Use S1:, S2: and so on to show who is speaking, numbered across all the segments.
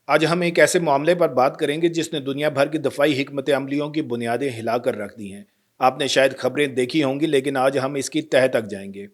S1: آج ہم ایک ایسے معاملے پر بات کریں گے جس نے دنیا بھر کی دفاعی حکمت عملیوں کی بنیادیں ہلا کر رکھ دی ہیں۔ آپ نے شاید خبریں دیکھی ہوں گی، لیکن آج ہم اس کی تہہ تک جائیں گے۔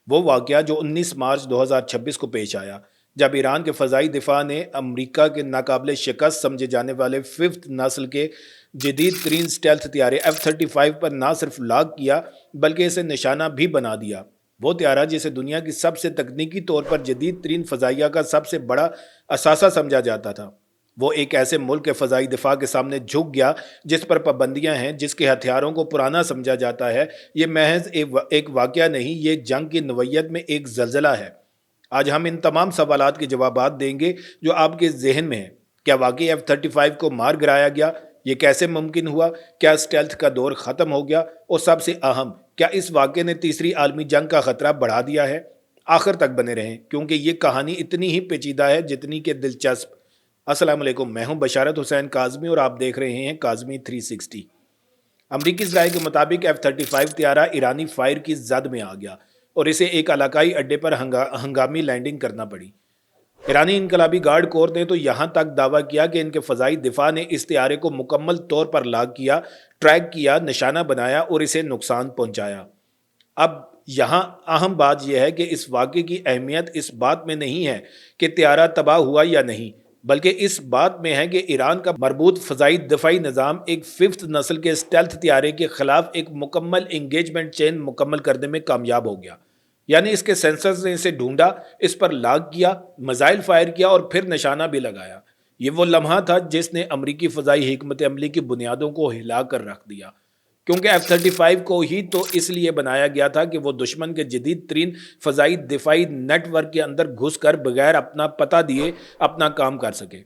S1: وہ واقعہ جو 19 مارچ 2026 کو پیش آیا، جب ایران کے فضائی دفاع نے امریکہ کے ناقابل شکست سمجھے جانے والے ففتھ نسل کے جدید ترین اسٹیلتھ طیارے F-35 پر نہ صرف لاگ کیا بلکہ اسے نشانہ بھی بنا دیا۔ وہ طیارہ جسے دنیا کی سب سے تکنیکی طور پر جدید ترین فضائیہ کا سب سے بڑا اثاثہ سمجھا جاتا تھا، وہ ایک ایسے ملک کے فضائی دفاع کے سامنے جھک گیا جس پر پابندیاں ہیں، جس کے ہتھیاروں کو پرانا سمجھا جاتا ہے۔ یہ محض ایک واقعہ نہیں، یہ جنگ کی نوعیت میں ایک زلزلہ ہے۔ آج ہم ان تمام سوالات کے جوابات دیں گے جو آپ کے ذہن میں ہیں۔ کیا واقعی F-35 کو مار گرایا گیا؟ یہ کیسے ممکن ہوا؟ کیا اسٹیلتھ کا دور ختم ہو گیا؟ اور سب سے اہم، کیا اس واقعے نے تیسری عالمی جنگ کا خطرہ بڑھا دیا ہے؟ آخر تک بنے رہیں، کیونکہ یہ کہانی اتنی ہی پیچیدہ ہے جتنی کہ دلچسپ۔ السلام علیکم، میں ہوں بشارت حسین کاظمی اور آپ دیکھ رہے ہیں کاظمی 360۔ امریکی ذرائع کے مطابق F-35 طیارہ ایرانی فائر کی زد میں آ گیا اور اسے ایک علاقائی اڈے پر ہنگامی لینڈنگ کرنا پڑی۔ ایرانی انقلابی گارڈ کور نے تو یہاں تک دعویٰ کیا کہ ان کے فضائی دفاع نے اس طیارے کو مکمل طور پر لاگ کیا، ٹریک کیا، نشانہ بنایا اور اسے نقصان پہنچایا۔ اب یہاں اہم بات یہ ہے کہ اس واقعے کی اہمیت اس بات میں نہیں ہے کہ طیارہ تباہ ہوا یا نہیں، بلکہ اس بات میں ہے کہ ایران کا مربوط فضائی دفاعی نظام ایک ففتھ نسل کے اسٹیلتھ طیارے کے خلاف ایک مکمل انگیجمنٹ چین مکمل کرنے میں کامیاب ہو گیا۔ یعنی اس کے سینسرز نے اسے ڈھونڈا، اس پر لاگ کیا، میزائل فائر کیا اور پھر نشانہ بھی لگایا۔ یہ وہ لمحہ تھا جس نے امریکی فضائی حکمت عملی کی بنیادوں کو ہلا کر رکھ دیا، کیونکہ F-35 کو ہی تو اس لیے بنایا گیا تھا کہ وہ دشمن کے جدید ترین فضائی دفاعی نیٹ ورک کے اندر گھس کر بغیر اپنا پتہ دیے اپنا کام کر سکے۔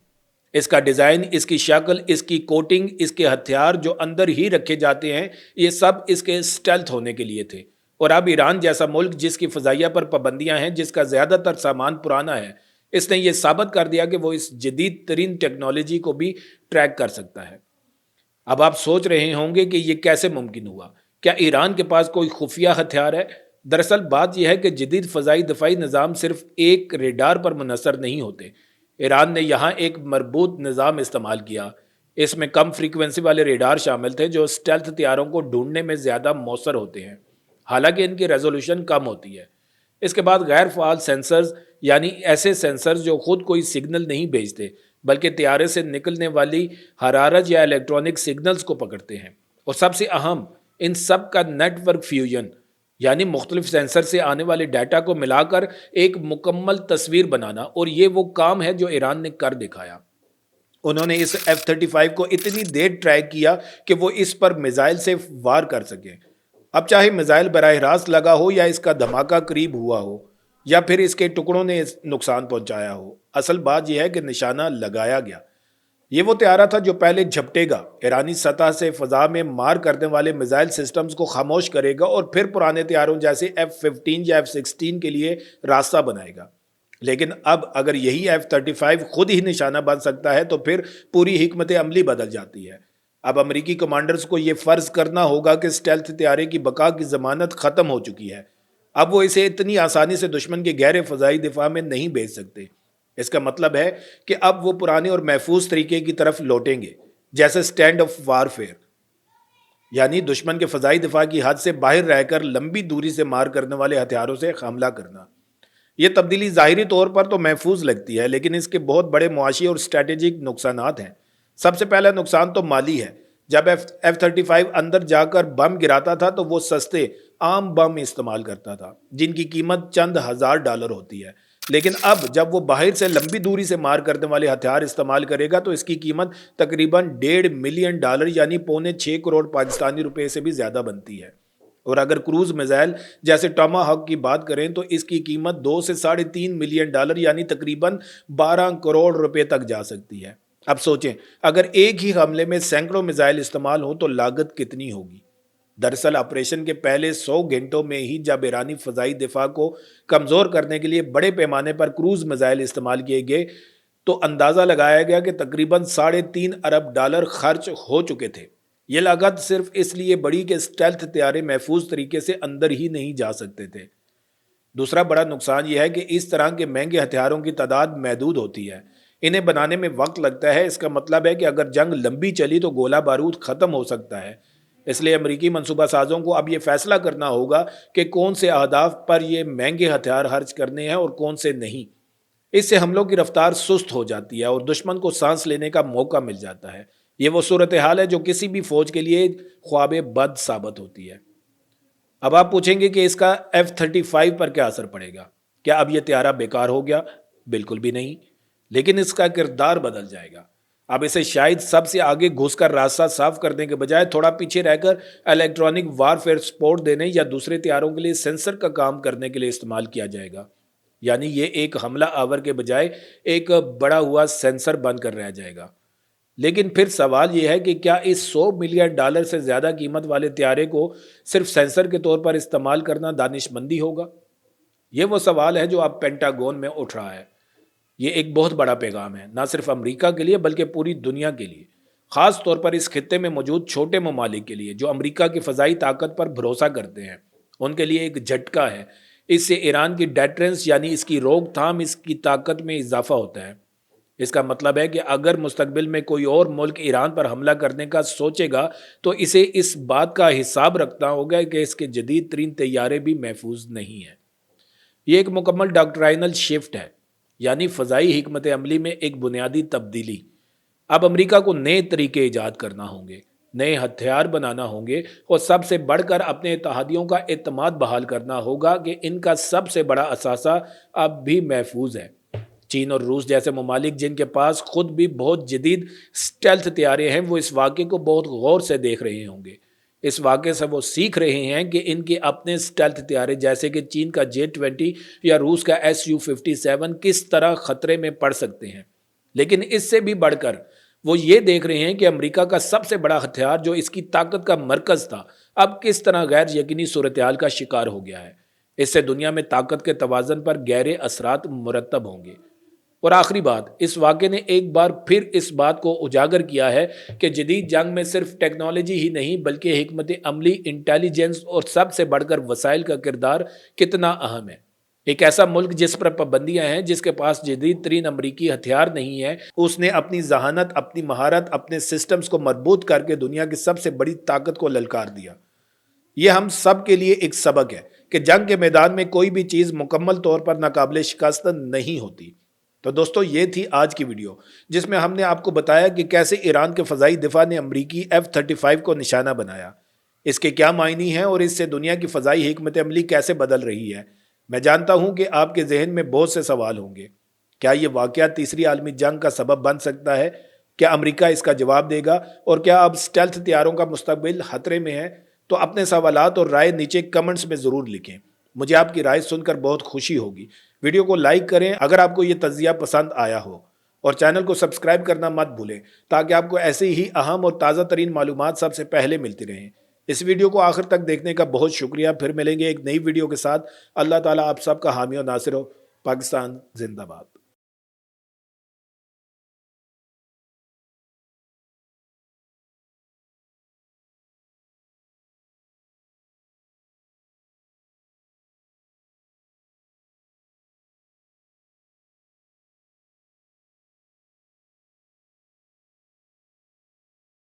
S1: اس کا ڈیزائن، اس کی شکل، اس کی کوٹنگ، اس کے ہتھیار جو اندر ہی رکھے جاتے ہیں، یہ سب اس کے اسٹیلتھ ہونے کے لیے تھے۔ اور اب ایران جیسا ملک جس کی فضائیہ پر پابندیاں ہیں، جس کا زیادہ تر سامان پرانا ہے، اس نے یہ ثابت کر دیا کہ وہ اس جدید ترین ٹیکنالوجی کو بھی ٹریک کر سکتا ہے۔ اب آپ سوچ رہے ہوں گے کہ یہ کیسے ممکن ہوا؟ کیا ایران کے پاس کوئی خفیہ ہتھیار ہے؟ دراصل بات یہ ہے کہ جدید فضائی دفاعی نظام صرف ایک ریڈار پر منحصر نہیں ہوتے۔ ایران نے یہاں ایک مربوط نظام استعمال کیا۔ اس میں کم فریکوینسی والے ریڈار شامل تھے جو اسٹیلتھ طیاروں کو ڈھونڈنے میں زیادہ مؤثر ہوتے ہیں، حالانکہ ان کی ریزولوشن کم ہوتی ہے۔ اس کے بعد غیر فعال سینسرز، یعنی ایسے سینسرز جو خود کوئی سگنل نہیں بھیجتے بلکہ طیارے سے نکلنے والی حرارت یا الیکٹرانک سگنلز کو پکڑتے ہیں۔ اور سب سے اہم، ان سب کا نیٹ ورک فیوژن، یعنی مختلف سینسر سے آنے والے ڈیٹا کو ملا کر ایک مکمل تصویر بنانا، اور یہ وہ کام ہے جو ایران نے کر دکھایا۔ انہوں نے اس F-35 کو اتنی دیر ٹریک کیا کہ وہ اس پر میزائل سے وار کر سکیں۔ اب چاہے میزائل براہ راست لگا ہو یا اس کا دھماکہ قریب ہوا ہو یا پھر اس کے ٹکڑوں نے نقصان پہنچایا ہو، اصل بات یہ ہے کہ نشانہ لگایا گیا۔ یہ وہ طیارہ تھا جو پہلے جھپٹے گا، ایرانی سطح سے فضا میں مار کرنے والے میزائل سسٹمز کو خاموش کرے گا اور پھر پرانے طیاروں جیسے F-15 یا F-16 کے لیے راستہ بنائے گا۔ لیکن اب اگر یہی F-35 خود ہی نشانہ بن سکتا ہے تو پھر پوری حکمت عملی بدل جاتی ہے۔ اب امریکی کمانڈرز کو یہ فرض کرنا ہوگا کہ اسٹیلتھ طیارے کی بقا کی ضمانت ختم ہو چکی ہے۔ اب وہ اسے اتنی آسانی سے دشمن کے گہرے فضائی دفاع میں نہیں بھیج سکتے۔ اس کا مطلب ہے کہ اب وہ پرانے اور محفوظ طریقے کی طرف لوٹیں گے، جیسے سٹینڈ آف وارفیئر، یعنی دشمن کے فضائی دفاع کی حد سے باہر رہ کر لمبی دوری سے مار کرنے والے ہتھیاروں سے حملہ کرنا۔ یہ تبدیلی ظاہری طور پر تو محفوظ لگتی ہے، لیکن اس کے بہت بڑے معاشی اور اسٹریٹجک نقصانات ہیں۔ سب سے پہلا نقصان تو مالی ہے۔ جب F-35 اندر جا کر بم گراتا تھا تو وہ سستے عام بم استعمال کرتا تھا جن کی قیمت چند ہزار ڈالر ہوتی ہے، لیکن اب جب وہ باہر سے لمبی دوری سے مار کرنے والے ہتھیار استعمال کرے گا تو اس کی قیمت تقریباً $1.5 ملین یعنی پونے 6 کروڑ پاکستانی روپے سے بھی زیادہ بنتی ہے۔ اور اگر کروز میزائل جیسے ٹاما ہاک کی بات کریں تو اس کی قیمت $2 سے $3.5 ملین یعنی تقریباً 12 کروڑ روپے تک جا سکتی ہے۔ اب سوچیں، اگر ایک ہی حملے میں سینکڑوں میزائل استعمال ہوں تو لاگت کتنی ہوگی؟ دراصل آپریشن کے پہلے 100 گھنٹوں میں ہی جب ایرانی فضائی دفاع کو کمزور کرنے کے لیے بڑے پیمانے پر کروز میزائل استعمال کیے گئے تو اندازہ لگایا گیا کہ تقریباً $3.5 ارب خرچ ہو چکے تھے۔ یہ لاگت صرف اس لیے بڑی کہ اسٹیلتھ طیارے محفوظ طریقے سے اندر ہی نہیں جا سکتے تھے۔ دوسرا بڑا نقصان یہ ہے کہ اس طرح کے مہنگے ہتھیاروں کی تعداد محدود ہوتی ہے۔ انہیں بنانے میں وقت لگتا ہے، اس کا مطلب ہے کہ اگر جنگ لمبی چلی تو گولہ بارود ختم ہو سکتا ہے۔ اس لیے امریکی منصوبہ سازوں کو اب یہ فیصلہ کرنا ہوگا کہ کون سے اہداف پر یہ مہنگے ہتھیار خرچ کرنے ہیں اور کون سے نہیں۔ اس سے حملوں کی رفتار سست ہو جاتی ہے اور دشمن کو سانس لینے کا موقع مل جاتا ہے۔ یہ وہ صورتحال ہے جو کسی بھی فوج کے لیے خواب بد ثابت ہوتی ہے۔ اب آپ پوچھیں گے کہ اس کا F-35 پر کیا اثر پڑے گا؟ کیا اب یہ طیارہ بیکار ہو گیا؟ بالکل بھی نہیں، لیکن اس کا کردار بدل جائے گا۔ اب اسے شاید سب سے آگے گھس کر راستہ صاف کرنے کے بجائے تھوڑا پیچھے رہ کر الیکٹرانک وارفیئر سپورٹ دینے یا دوسرے طیاروں کے لیے سینسر کا کام کرنے کے لیے استعمال کیا جائے گا۔ یعنی یہ ایک حملہ آور کے بجائے ایک بڑا ہوا سینسر بن کر رہ جائے گا۔ لیکن پھر سوال یہ ہے کہ کیا اس $100 ملین سے زیادہ قیمت والے طیارے کو صرف سینسر کے طور پر استعمال کرنا دانش مندی ہوگا؟ یہ وہ سوال ہے جو اب پینٹاگون میں اٹھ رہا ہے۔ یہ ایک بہت بڑا پیغام ہے، نہ صرف امریکہ کے لیے بلکہ پوری دنیا کے لیے، خاص طور پر اس خطے میں موجود چھوٹے ممالک کے لیے جو امریکہ کی فضائی طاقت پر بھروسہ کرتے ہیں۔ ان کے لیے ایک جھٹکا ہے۔ اس سے ایران کی ڈیٹرنس یعنی اس کی روک تھام، اس کی طاقت میں اضافہ ہوتا ہے۔ اس کا مطلب ہے کہ اگر مستقبل میں کوئی اور ملک ایران پر حملہ کرنے کا سوچے گا تو اسے اس بات کا حساب رکھنا ہوگا کہ اس کے جدید ترین طیارے بھی محفوظ نہیں ہیں۔ یہ ایک مکمل ڈاکٹرائنل شفٹ ہے، یعنی فضائی حکمت عملی میں ایک بنیادی تبدیلی۔ اب امریکہ کو نئے طریقے ایجاد کرنا ہوں گے، نئے ہتھیار بنانا ہوں گے اور سب سے بڑھ کر اپنے اتحادیوں کا اعتماد بحال کرنا ہوگا کہ ان کا سب سے بڑا اثاثہ اب بھی محفوظ ہے۔ چین اور روس جیسے ممالک جن کے پاس خود بھی بہت جدید اسٹیلتھ طیارے ہیں، وہ اس واقعے کو بہت غور سے دیکھ رہے ہوں گے۔ اس واقعے سے وہ سیکھ رہے ہیں کہ ان کے اپنے اسٹیلتھ طیارے جیسے کہ چین کا J-20 یا روس کا Su-57 کس طرح خطرے میں پڑ سکتے ہیں۔ لیکن اس سے بھی بڑھ کر وہ یہ دیکھ رہے ہیں کہ امریکہ کا سب سے بڑا ہتھیار جو اس کی طاقت کا مرکز تھا، اب کس طرح غیر یقینی صورتحال کا شکار ہو گیا ہے۔ اس سے دنیا میں طاقت کے توازن پر گہرے اثرات مرتب ہوں گے۔ اور آخری بات، اس واقعے نے ایک بار پھر اس بات کو اجاگر کیا ہے کہ جدید جنگ میں صرف ٹیکنالوجی ہی نہیں بلکہ حکمت عملی، انٹیلیجنس اور سب سے بڑھ کر وسائل کا کردار کتنا اہم ہے۔ ایک ایسا ملک جس پر پابندیاں ہیں، جس کے پاس جدید ترین امریکی ہتھیار نہیں ہے، اس نے اپنی ذہانت، اپنی مہارت، اپنے سسٹمز کو مربوط کر کے دنیا کی سب سے بڑی طاقت کو للکار دیا۔ یہ ہم سب کے لیے ایک سبق ہے کہ جنگ کے میدان میں کوئی بھی چیز مکمل طور پر ناقابل شکست نہیں ہوتی۔ تو دوستو، یہ تھی آج کی ویڈیو جس میں ہم نے آپ کو بتایا کہ کیسے ایران کے فضائی دفاع نے امریکی F-35 کو نشانہ بنایا، اس کے کیا معنی ہیں اور اس سے دنیا کی فضائی حکمت عملی کیسے بدل رہی ہے۔ میں جانتا ہوں کہ آپ کے ذہن میں بہت سے سوال ہوں گے۔ کیا یہ واقعہ تیسری عالمی جنگ کا سبب بن سکتا ہے؟ کیا امریکہ اس کا جواب دے گا؟ اور کیا اب اسٹیلتھ طیاروں کا مستقبل خطرے میں ہے؟ تو اپنے سوالات اور رائے نیچے کمنٹس میں ضرور لکھیں۔ مجھے آپ کی رائے سن کر بہت خوشی ہوگی۔ ویڈیو کو لائک کریں اگر آپ کو یہ تجزیہ پسند آیا ہو، اور چینل کو سبسکرائب کرنا مت بھولیں تاکہ آپ کو ایسے ہی اہم اور تازہ ترین معلومات سب سے پہلے ملتی رہیں۔ اس ویڈیو کو آخر تک دیکھنے کا بہت شکریہ۔ پھر ملیں گے ایک نئی ویڈیو کے ساتھ۔ اللہ تعالیٰ آپ سب کا حامی و ناصر ہو۔ پاکستان زندہ باد۔